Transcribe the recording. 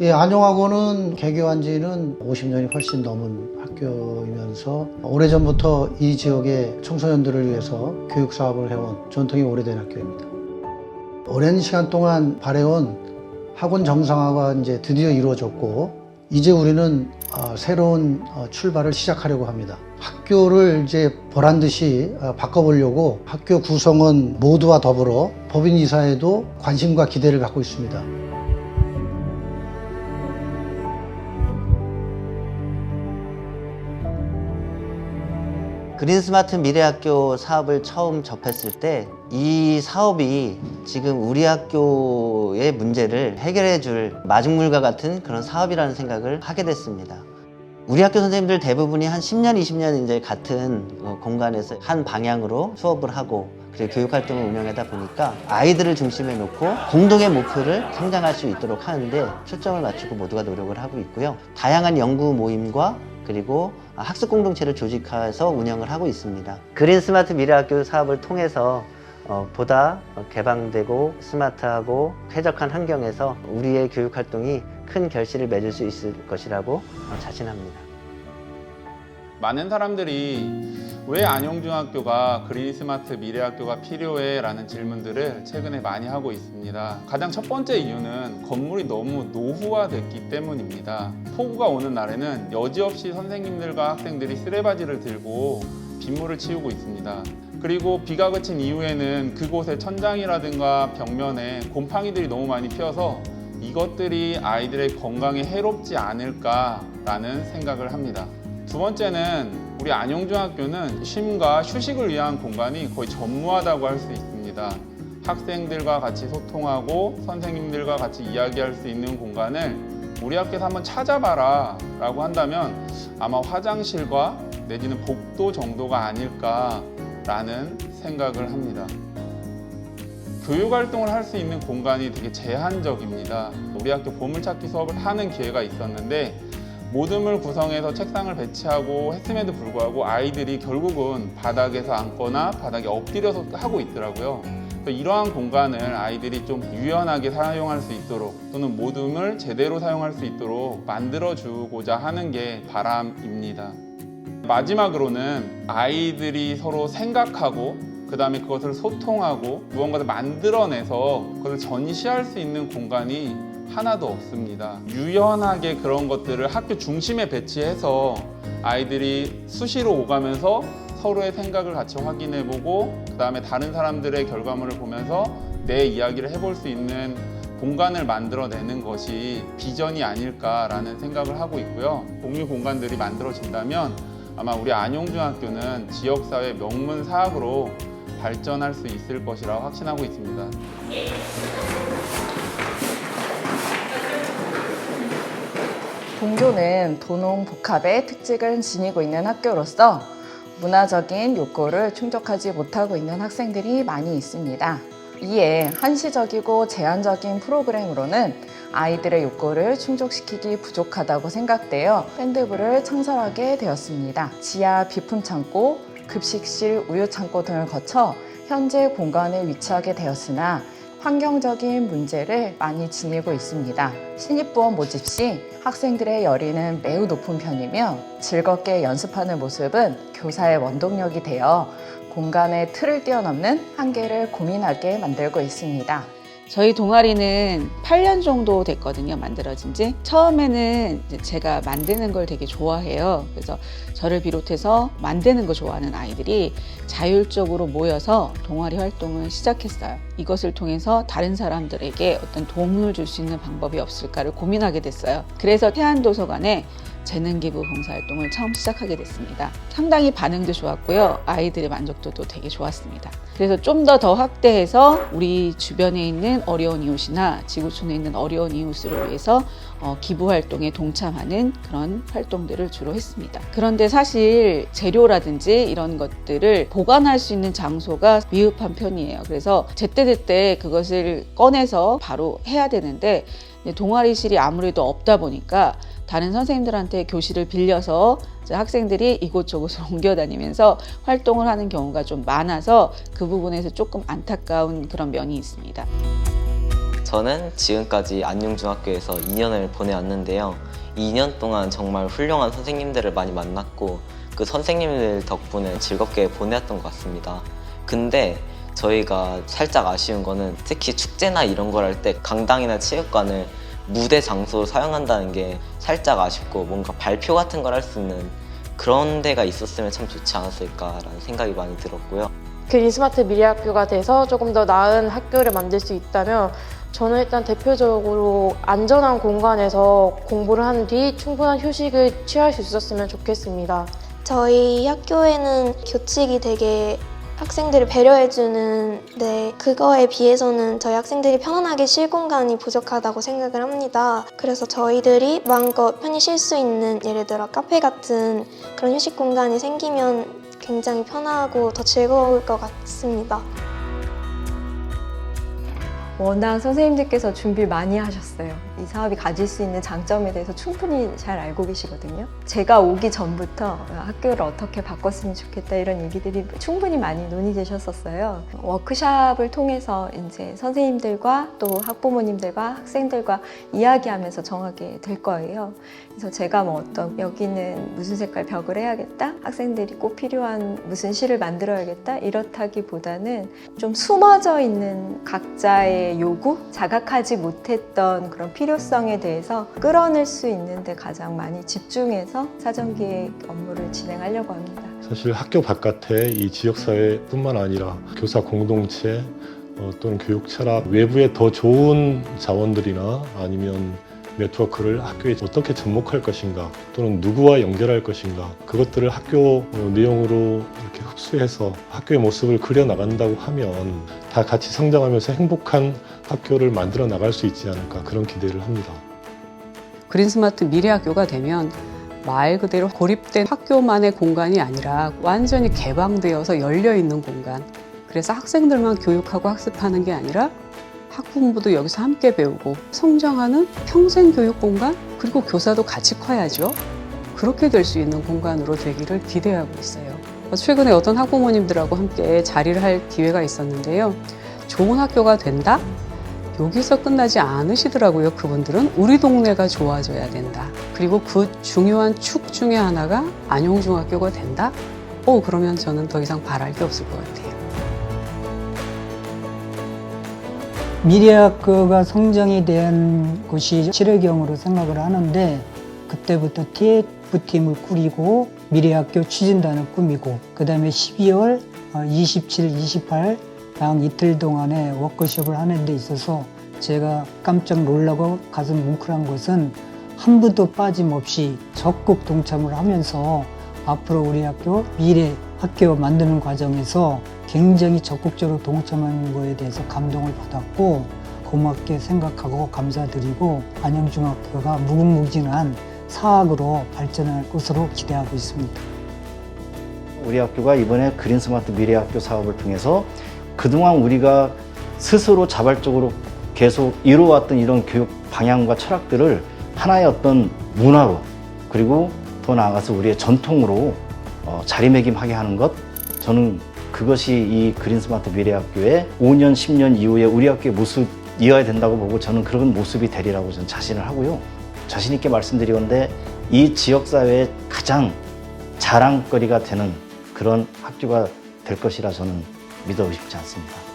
예, 안용학원은 개교한 지는 50년이 훨씬 넘은 학교이면서 오래전부터 이 지역의 청소년들을 위해서 교육 사업을 해온 전통이 오래된 학교입니다. 오랜 시간 동안 바래온 학원 정상화가 이제 드디어 이루어졌고, 이제 우리는 새로운 출발을 시작하려고 합니다. 학교를 이제 보란 듯이 바꿔보려고 학교 구성원 모두와 더불어 법인 이사회도 관심과 기대를 갖고 있습니다. 그린스마트 미래학교 사업을 처음 접했을 때 이 사업이 지금 우리 학교의 문제를 해결해 줄 마중물과 같은 그런 사업이라는 생각을 하게 됐습니다. 우리 학교 선생님들 대부분이 한 10년, 20년 이제 같은 공간에서 한 방향으로 수업을 하고 그리고 교육활동을 운영하다 보니까 아이들을 중심에 놓고 공동의 목표를 성장할 수 있도록 하는데 초점을 맞추고 모두가 노력을 하고 있고요. 다양한 연구 모임과 그리고 학습 공동체를 조직해서 운영을 하고 있습니다. 그린스마트 미래학교 사업을 통해서 보다 개방되고 스마트하고 쾌적한 환경에서 우리의 교육활동이 큰 결실을 맺을 수 있을 것이라고 자신합니다. 많은 사람들이 왜 안용중학교가 그린스마트 미래학교가 필요해? 라는 질문들을 최근에 많이 하고 있습니다. 가장 첫 번째 이유는 건물이 너무 노후화됐기 때문입니다. 폭우가 오는 날에는 여지없이 선생님들과 학생들이 쓰레바지를 들고 빗물을 치우고 있습니다. 그리고 비가 그친 이후에는 그곳의 천장이라든가 벽면에 곰팡이들이 너무 많이 피어서 이것들이 아이들의 건강에 해롭지 않을까라는 생각을 합니다. 두 번째는 우리 안용중학교는 쉼과 휴식을 위한 공간이 거의 전무하다고 할 수 있습니다. 학생들과 같이 소통하고 선생님들과 같이 이야기할 수 있는 공간을 우리 학교에서 한번 찾아봐라 라고 한다면 아마 화장실과 내지는 복도 정도가 아닐까라는 생각을 합니다. 교육활동을 할 수 있는 공간이 되게 제한적입니다. 우리 학교 보물찾기 수업을 하는 기회가 있었는데 모둠을 구성해서 책상을 배치하고 했음에도 불구하고 아이들이 결국은 바닥에서 앉거나 바닥에 엎드려서 하고 있더라고요. 이러한 공간을 아이들이 좀 유연하게 사용할 수 있도록 또는 모둠을 제대로 사용할 수 있도록 만들어주고자 하는 게 바람입니다. 마지막으로는 아이들이 서로 생각하고 그 다음에 그것을 소통하고 무언가를 만들어내서 그것을 전시할 수 있는 공간이 하나도 없습니다. 유연하게 그런 것들을 학교 중심에 배치해서 아이들이 수시로 오가면서 서로의 생각을 같이 확인해보고 그 다음에 다른 사람들의 결과물을 보면서 내 이야기를 해볼 수 있는 공간을 만들어내는 것이 비전이 아닐까라는 생각을 하고 있고요. 공유 공간들이 만들어진다면 아마 우리 안용중학교는 지역사회 명문사학으로 발전할 수 있을 것이라고 확신하고 있습니다. 본교는 도농복합의 특징을 지니고 있는 학교로서 문화적인 욕구를 충족하지 못하고 있는 학생들이 많이 있습니다. 이에 한시적이고 제한적인 프로그램으로는 아이들의 욕구를 충족시키기 부족하다고 생각되어 밴드부를 창설하게 되었습니다. 지하 비품창고, 급식실, 우유창고 등을 거쳐 현재 공간에 위치하게 되었으나 환경적인 문제를 많이 지니고 있습니다. 신입부원 모집 시 학생들의 열의는 매우 높은 편이며 즐겁게 연습하는 모습은 교사의 원동력이 되어 공간의 틀을 뛰어넘는 한계를 고민하게 만들고 있습니다. 저희 동아리는 8년 정도 됐거든요, 만들어진 지. 처음에는 제가 만드는 걸 되게 좋아해요. 그래서 저를 비롯해서 만드는 거 좋아하는 아이들이 자율적으로 모여서 동아리 활동을 시작했어요. 이것을 통해서 다른 사람들에게 어떤 도움을 줄 수 있는 방법이 없을까를 고민하게 됐어요. 그래서 태안도서관에 재능기부 봉사활동을 처음 시작하게 됐습니다. 상당히 반응도 좋았고요. 아이들의 만족도도 되게 좋았습니다. 그래서 좀 더 확대해서 우리 주변에 있는 어려운 이웃이나 지구촌에 있는 어려운 이웃을 위해서 기부활동에 동참하는 그런 활동들을 주로 했습니다. 그런데 사실 재료라든지 이런 것들을 보관할 수 있는 장소가 미흡한 편이에요. 그래서 제때제때 그것을 꺼내서 바로 해야 되는데 동아리실이 아무래도 없다 보니까 다른 선생님들한테 교실을 빌려서 학생들이 이곳저곳을 옮겨 다니면서 활동을 하는 경우가 좀 많아서 그 부분에서 조금 안타까운 그런 면이 있습니다. 저는 지금까지 안용중학교에서 2년을 보내왔는데요. 2년 동안 정말 훌륭한 선생님들을 많이 만났고 그 선생님들 덕분에 즐겁게 보내왔던 것 같습니다. 근데 저희가 살짝 아쉬운 거는 특히 축제나 이런 걸 할 때 강당이나 체육관을 무대 장소로 사용한다는 게 살짝 아쉽고 뭔가 발표 같은 걸 할 수 있는 그런 데가 있었으면 참 좋지 않았을까라는 생각이 많이 들었고요. 그린스마트 미래학교가 돼서 조금 더 나은 학교를 만들 수 있다면 저는 일단 대표적으로 안전한 공간에서 공부를 한 뒤 충분한 휴식을 취할 수 있었으면 좋겠습니다. 저희 학교에는 교칙이 되게 학생들을 배려해주는데 그거에 비해서는 저희 학생들이 편안하게 쉴 공간이 부족하다고 생각을 합니다. 그래서 저희들이 마음껏 편히 쉴 수 있는 예를 들어 카페 같은 그런 휴식 공간이 생기면 굉장히 편하고 더 즐거울 것 같습니다. 워낙 선생님들께서 준비를 많이 하셨어요. 이 사업이 가질 수 있는 장점에 대해서 충분히 잘 알고 계시거든요. 제가 오기 전부터 학교를 어떻게 바꿨으면 좋겠다 이런 얘기들이 충분히 많이 논의되셨었어요. 워크숍을 통해서 이제 선생님들과 또 학부모님들과 학생들과 이야기하면서 정하게 될 거예요. 그래서 제가 뭐 어떤 여기는 무슨 색깔 벽을 해야겠다, 학생들이 꼭 필요한 무슨 시를 만들어야겠다 이렇다기보다는 좀 숨어져 있는 각자의 요구, 자각하지 못했던 그런 필요성에 대해서 끌어낼 수 있는데 가장 많이 집중해서 사전기획 업무를 진행하려고 합니다. 사실 학교 바깥에 이 지역사회뿐만 아니라 교사 공동체 또는 교육 철학 외부에 더 좋은 자원들이나 아니면 네트워크를 학교에 어떻게 접목할 것인가 또는 누구와 연결할 것인가 그것들을 학교 내용으로 이렇게 흡수해서 학교의 모습을 그려나간다고 하면 다 같이 성장하면서 행복한 학교를 만들어 나갈 수 있지 않을까 그런 기대를 합니다. 그린스마트 미래학교가 되면 말 그대로 고립된 학교만의 공간이 아니라 완전히 개방되어서 열려있는 공간, 그래서 학생들만 교육하고 학습하는 게 아니라 학부모도 여기서 함께 배우고 성장하는 평생 교육 공간, 그리고 교사도 같이 커야죠. 그렇게 될 수 있는 공간으로 되기를 기대하고 있어요. 최근에 어떤 학부모님들하고 함께 자리를 할 기회가 있었는데요. 좋은 학교가 된다? 여기서 끝나지 않으시더라고요. 그분들은 우리 동네가 좋아져야 된다. 그리고 그 중요한 축 중에 하나가 안용중학교가 된다? 그러면 저는 더 이상 바랄 게 없을 것 같아요. 미래학교가 성장이 된 곳이 7회경으로 생각을 하는데 그때부터 TF팀을 꾸리고 미래학교 추진단을 꾸미고 그 다음에 12월 27, 28 양 이틀 동안에 워크숍을 하는 데 있어서 제가 깜짝 놀라고 가슴 뭉클한 것은 한 분도 빠짐없이 적극 동참을 하면서 앞으로 우리 학교 미래 학교 만드는 과정에서 굉장히 적극적으로 동참하는 거에 대해서 감동을 받았고 고맙게 생각하고 감사드리고 안용중학교가 무궁무진한 사학으로 발전할 것으로 기대하고 있습니다. 우리 학교가 이번에 그린스마트 미래학교 사업을 통해서 그동안 우리가 스스로 자발적으로 계속 이루어왔던 이런 교육 방향과 철학들을 하나의 어떤 문화로 그리고 더 나아가서 우리의 전통으로 자리매김하게 하는 것, 저는 그것이 이 그린스마트 미래학교의 5년, 10년 이후에 우리 학교의 모습이어야 된다고 보고 저는 그런 모습이 되리라고 저는 자신을 하고요. 자신 있게 말씀드리건데 이 지역사회의 가장 자랑거리가 되는 그런 학교가 될 것이라 저는 믿어 의심치 않습니다.